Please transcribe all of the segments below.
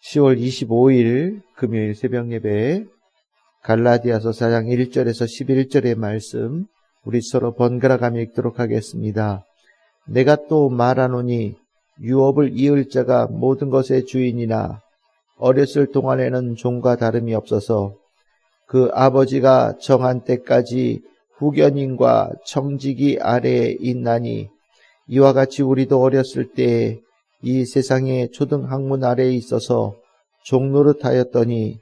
10월 25일 금요일 새벽 예배 갈라디아서 4장 1절에서 11절의 말씀 우리 서로 번갈아가며 읽도록 하겠습니다. 내가 또 말하노니 유업을 이을 자가 모든 것의 주인이나 어렸을 동안에는 종과 다름이 없어서 그 아버지가 정한 때까지 후견인과 청지기 아래에 있나니 이와 같이 우리도 어렸을 때에 이 세상의 초등학문 아래에 있어서 종노릇하였더니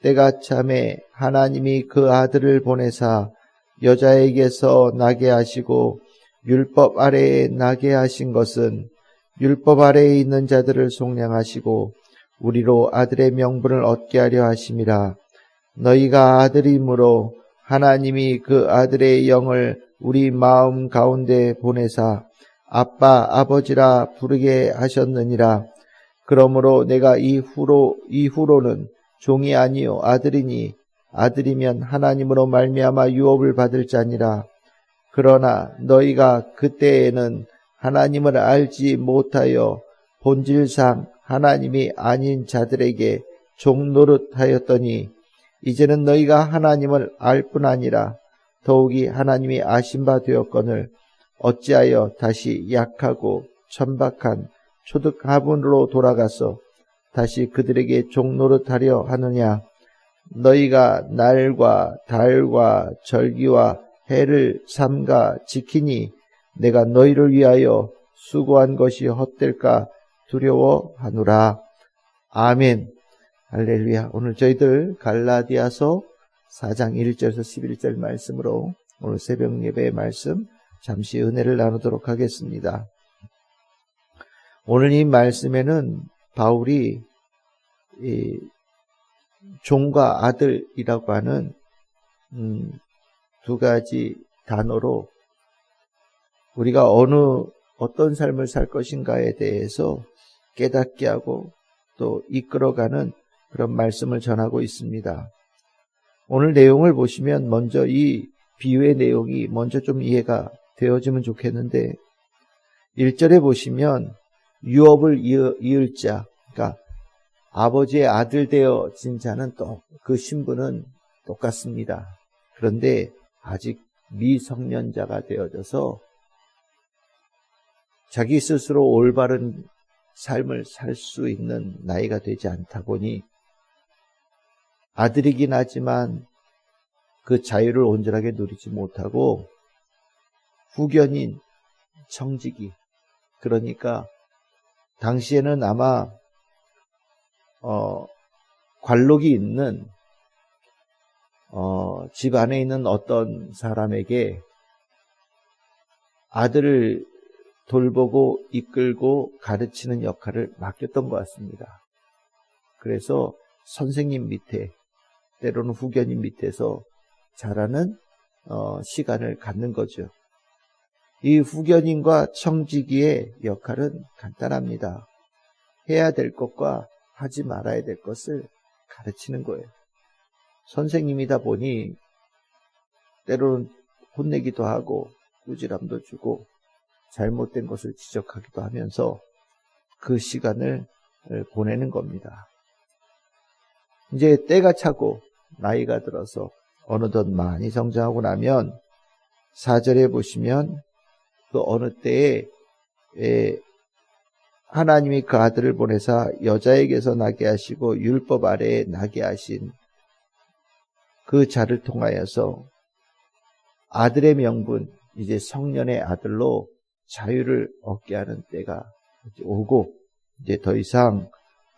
때가 참에 하나님이 그 아들을 보내사 여자에게서 나게 하시고 율법 아래에 나게 하신 것은 율법 아래에 있는 자들을 속량하시고 우리로 아들의 명분을 얻게 하려 하심이라. 너희가 아들이므로 하나님이 그 아들의 영을 우리 마음 가운데 보내사 아빠 아버지라 부르게 하셨느니라. 그러므로 내가 이후로는 종이 아니요 아들이니 아들이면 하나님으로 말미암아 유업을 받을 자니라. 그러나 너희가 그때에는 하나님을 알지 못하여 본질상 하나님이 아닌 자들에게 종노릇하였더니 이제는 너희가 하나님을 알 뿐 아니라 더욱이 하나님이 아신 바 되었거늘 어찌하여 다시 약하고 천박한 초등학문으로 돌아가서 다시 그들에게 종노릇하려 하느냐. 너희가 날과 달과 절기와 해를 삼가 지키니 내가 너희를 위하여 수고한 것이 헛될까 두려워하노라. 아멘. 할렐루야. 오늘 저희들 갈라디아서 4장 1절에서 11절 말씀으로 오늘 새벽 예배의 말씀 잠시 은혜를 나누도록 하겠습니다. 오늘 이 말씀에는 바울이 이 종과 아들이라고 하는 두 가지 단어로 우리가 어떤 삶을 살 것인가에 대해서 깨닫게 하고 또 이끌어가는 그런 말씀을 전하고 있습니다. 오늘 내용을 보시면 먼저 이 비유의 내용이 먼저 좀 이해가 되어지면 좋겠는데 1절에 보시면 유업을 이을 자, 그러니까 아버지의 아들 되어진 자는 또 그 신분은 똑같습니다. 그런데 아직 미성년자가 되어져서 자기 스스로 올바른 삶을 살 수 있는 나이가 되지 않다 보니 아들이긴 하지만 그 자유를 온전하게 누리지 못하고 후견인, 청지기, 그러니까 당시에는 아마 관록이 있는 집 안에 있는 어떤 사람에게 아들을 돌보고 이끌고 가르치는 역할을 맡겼던 것 같습니다. 그래서 선생님 밑에 때로는 후견인 밑에서 자라는 시간을 갖는 거죠. 이 후견인과 청지기의 역할은 간단합니다. 해야 될 것과 하지 말아야 될 것을 가르치는 거예요. 선생님이다 보니 때로는 혼내기도 하고 꾸지람도 주고 잘못된 것을 지적하기도 하면서 그 시간을 보내는 겁니다. 이제 때가 차고 나이가 들어서 어느덧 많이 성장하고 나면 4절에 보시면 그 어느 때에 하나님이 그 아들을 보내사 여자에게서 나게 하시고 율법 아래에 나게 하신 그 자를 통하여서 아들의 명분, 이제 성년의 아들로 자유를 얻게 하는 때가 오고 이제 더 이상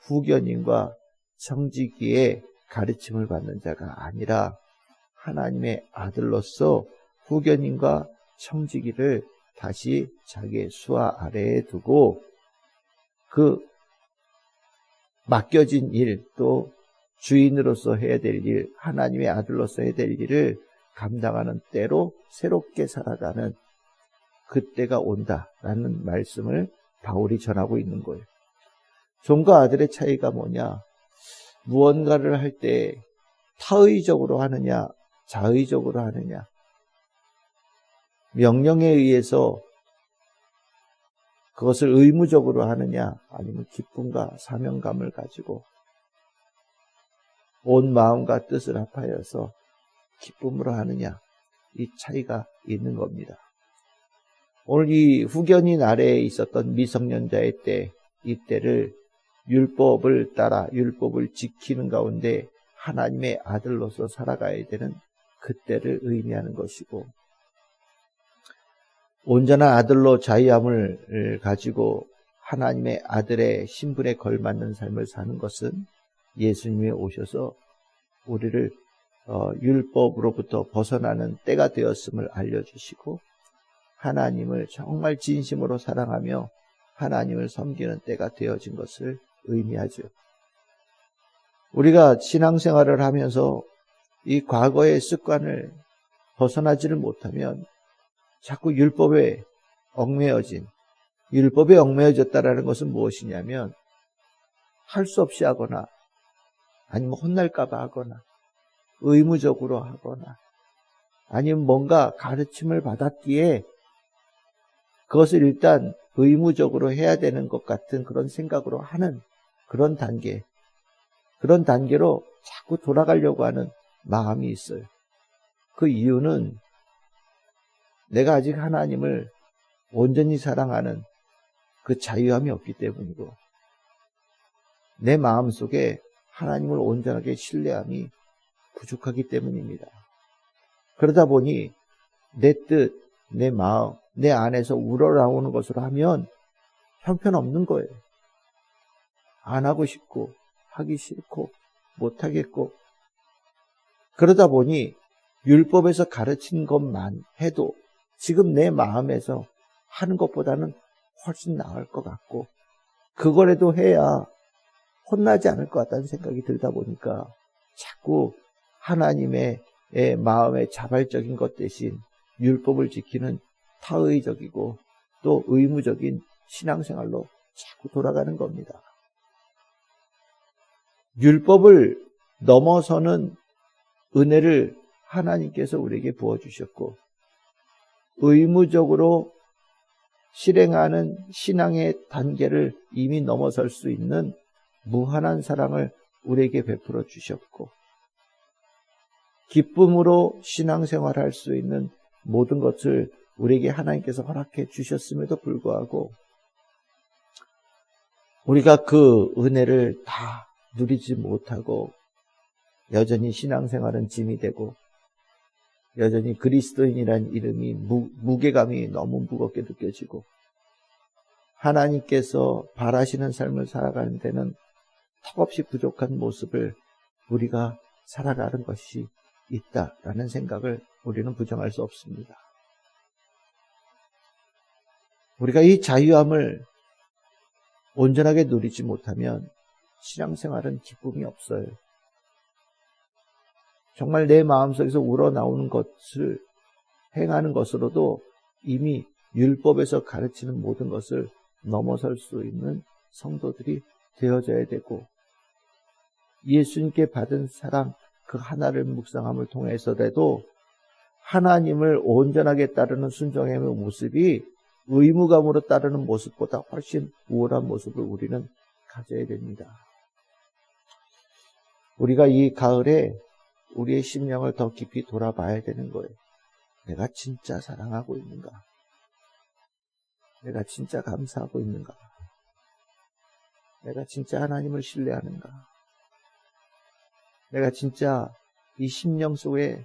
후견인과 청지기의 가르침을 받는 자가 아니라 하나님의 아들로서 후견인과 청지기를 다시 자기의 수하 아래에 두고 그 맡겨진 일, 또 주인으로서 해야 될 일, 하나님의 아들로서 해야 될 일을 감당하는 때로 새롭게 살아가는 그때가 온다라는 말씀을 바울이 전하고 있는 거예요. 종과 아들의 차이가 뭐냐? 무언가를 할 때 타의적으로 하느냐, 자의적으로 하느냐. 명령에 의해서 그것을 의무적으로 하느냐, 아니면 기쁨과 사명감을 가지고 온 마음과 뜻을 합하여서 기쁨으로 하느냐, 이 차이가 있는 겁니다. 오늘 이 후견인 아래에 있었던 미성년자의 때, 이 때를 율법을 따라 율법을 지키는 가운데 하나님의 아들로서 살아가야 되는 그때를 의미하는 것이고, 온전한 아들로 자유함을 가지고 하나님의 아들의 신분에 걸맞는 삶을 사는 것은 예수님이 오셔서 우리를 율법으로부터 벗어나는 때가 되었음을 알려주시고, 하나님을 정말 진심으로 사랑하며 하나님을 섬기는 때가 되어진 것을 의미하죠. 우리가 신앙생활을 하면서 이 과거의 습관을 벗어나지를 못하면 자꾸 율법에 얽매여졌다라는 것은 무엇이냐면, 할 수 없이 하거나 아니면 혼날까봐 하거나 의무적으로 하거나 아니면 뭔가 가르침을 받았기에 그것을 일단 의무적으로 해야 되는 것 같은 그런 생각으로 하는 그런 단계로 자꾸 돌아가려고 하는 마음이 있어요. 그 이유는 내가 아직 하나님을 온전히 사랑하는 그 자유함이 없기 때문이고, 내 마음속에 하나님을 온전하게 신뢰함이 부족하기 때문입니다. 그러다 보니 내 뜻, 내 마음, 내 안에서 우러나오는 것으로 하면 형편없는 거예요. 안 하고 싶고 하기 싫고 못하겠고, 그러다 보니 율법에서 가르친 것만 해도 지금 내 마음에서 하는 것보다는 훨씬 나을 것 같고, 그거라도 해야 혼나지 않을 것 같다는 생각이 들다 보니까 자꾸 하나님의 마음의 자발적인 것 대신 율법을 지키는 타의적이고 또 의무적인 신앙생활로 자꾸 돌아가는 겁니다. 율법을 넘어서는 은혜를 하나님께서 우리에게 부어주셨고, 의무적으로 실행하는 신앙의 단계를 이미 넘어설 수 있는 무한한 사랑을 우리에게 베풀어 주셨고, 기쁨으로 신앙생활할 수 있는 모든 것을 우리에게 하나님께서 허락해 주셨음에도 불구하고 우리가 그 은혜를 다 누리지 못하고 여전히 신앙생활은 짐이 되고, 여전히 그리스도인이란 이름이 무게감이 너무 무겁게 느껴지고, 하나님께서 바라시는 삶을 살아가는 데는 턱없이 부족한 모습을 우리가 살아가는 것이 있다라는 생각을 우리는 부정할 수 없습니다. 우리가 이 자유함을 온전하게 누리지 못하면 신앙생활은 기쁨이 없어요. 정말 내 마음속에서 우러나오는 것을 행하는 것으로도 이미 율법에서 가르치는 모든 것을 넘어설 수 있는 성도들이 되어져야 되고, 예수님께 받은 사랑 그 하나를 묵상함을 통해서라도 하나님을 온전하게 따르는 순종의 모습이 의무감으로 따르는 모습보다 훨씬 우월한 모습을 우리는 가져야 됩니다. 우리가 이 가을에 우리의 심령을 더 깊이 돌아봐야 되는 거예요. 내가 진짜 사랑하고 있는가? 내가 진짜 감사하고 있는가? 내가 진짜 하나님을 신뢰하는가? 내가 진짜 이 심령 속에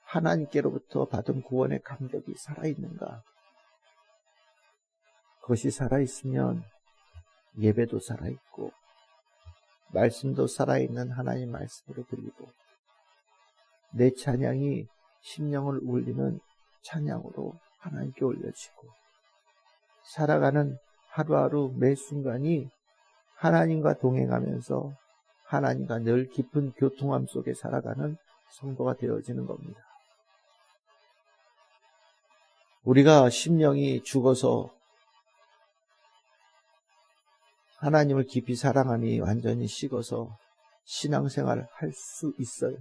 하나님께로부터 받은 구원의 감격이 살아있는가? 그것이 살아있으면 예배도 살아있고 말씀도 살아있는 하나님 말씀으로 들리고, 내 찬양이 심령을 울리는 찬양으로 하나님께 올려지고, 살아가는 하루하루 매 순간이 하나님과 동행하면서 하나님과 늘 깊은 교통함 속에 살아가는 성도가 되어지는 겁니다. 우리가 심령이 죽어서 하나님을 깊이 사랑하니 완전히 식어서 신앙생활을 할 수 있어요.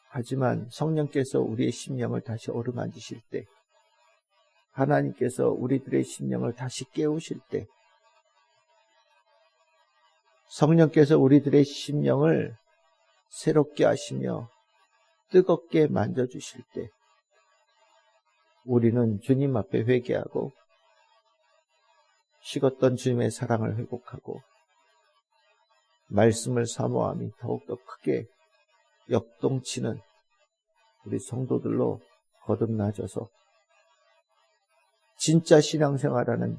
하지만 성령께서 우리의 심령을 다시 어루만지실 때, 하나님께서 우리들의 심령을 다시 깨우실 때, 성령께서 우리들의 심령을 새롭게 하시며 뜨겁게 만져주실 때 우리는 주님 앞에 회개하고 식었던 주님의 사랑을 회복하고 말씀을 사모함이 더욱더 크게 역동치는 우리 성도들로 거듭나져서 진짜 신앙생활하는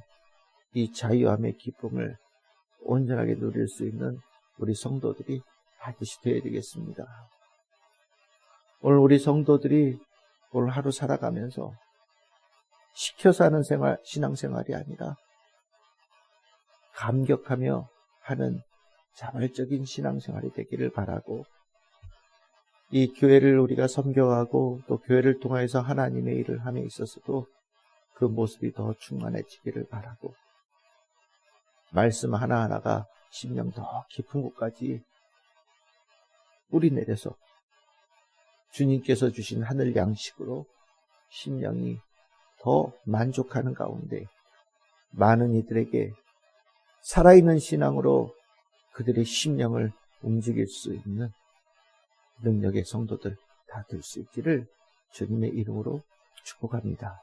이 자유함의 기쁨을 온전하게 누릴 수 있는 우리 성도들이 반드시 되어야 되겠습니다. 오늘 우리 성도들이 오늘 하루 살아가면서 시켜서 하는 신앙생활이 아니라 감격하며 하는 자발적인 신앙생활이 되기를 바라고, 이 교회를 우리가 섬겨가고 또 교회를 통해서 하나님의 일을 함에 있어서도 그 모습이 더 충만해지기를 바라고, 말씀 하나하나가 심령 더 깊은 곳까지 뿌리 내려서 주님께서 주신 하늘 양식으로 심령이 더 만족하는 가운데 많은 이들에게 살아있는 신앙으로 그들의 심령을 움직일 수 있는 능력의 성도들 다 될 수 있기를 주님의 이름으로 축복합니다.